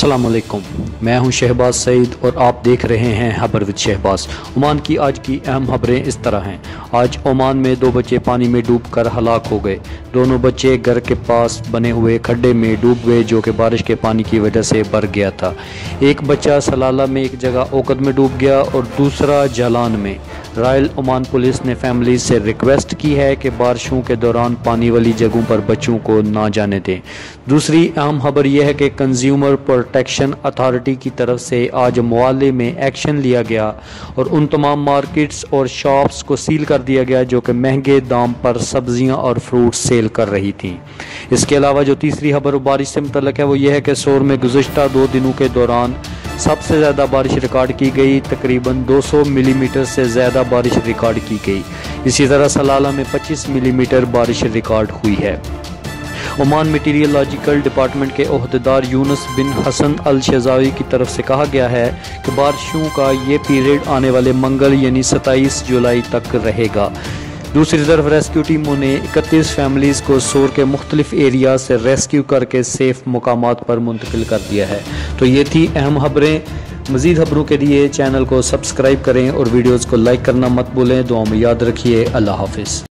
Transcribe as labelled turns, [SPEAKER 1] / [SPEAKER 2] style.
[SPEAKER 1] अस्सलाम वालेकुम, मैं हूं शहबाज सईद और आप देख रहे हैं खबर विद शहबाज। ओमान की आज की अहम खबरें इस तरह हैं। आज ओमान में 2 बच्चे पानी में डूबकर हलाक हो गए। दोनों बच्चे घर के पास बने हुए खड्डे में डूब गए जो कि बारिश के पानी की वजह से भर गया था। एक बच्चा सलाला में एक जगह ओकद में डूब गया और दूसरा जालान में। रॉयल ओमान पुलिस ने फैमिली से रिक्वेस्ट की है कि बारिशों के दौरान पानी वाली जगहों पर बच्चों को ना जाने दें। दूसरी अहम खबर यह है कि कंज्यूमर प्रोटेक्शन अथॉरिटी की तरफ से आज मुआले में एक्शन लिया गया और उन तमाम मार्केट्स और शॉप्स को सील कर दिया गया जो कि महंगे दाम पर सब्जियां और फ्रूट सेल कर रही थीं। इसके अलावा जो तीसरी खबर बारिश से मुतल्लक है वो ये है कि सोर में गुज़श्ता 2 दिनों के दौरान सबसे ज़्यादा बारिश रिकॉर्ड की गई। तकरीबन 200 मिलीमीटर से ज़्यादा बारिश रिकॉर्ड की गई। इसी तरह सलाला में 25 मिलीमीटर बारिश रिकॉर्ड हुई है। ओमान मीटीरियोलॉजिकल डिपार्टमेंट के ओहदेदार यूनुस बिन हसन अल शज़ावी की तरफ से कहा गया है कि बारिशों का ये पीरियड आने वाले मंगल यानी 27 जुलाई तक रहेगा। दूसरी तरफ रेस्क्यू टीमों ने 31 फैमिलीज़ को सोर के मुख्तलिफ एरिया से रेस्क्यू करके सेफ मुकामात पर मुंतकिल कर दिया है। तो ये थी अहम खबरें। मज़ीद खबरों के लिए चैनल को सब्सक्राइब करें और वीडियोज़ को लाइक करना मत भूलें। दुआ में याद रखिए। अल्लाह हाफिज़।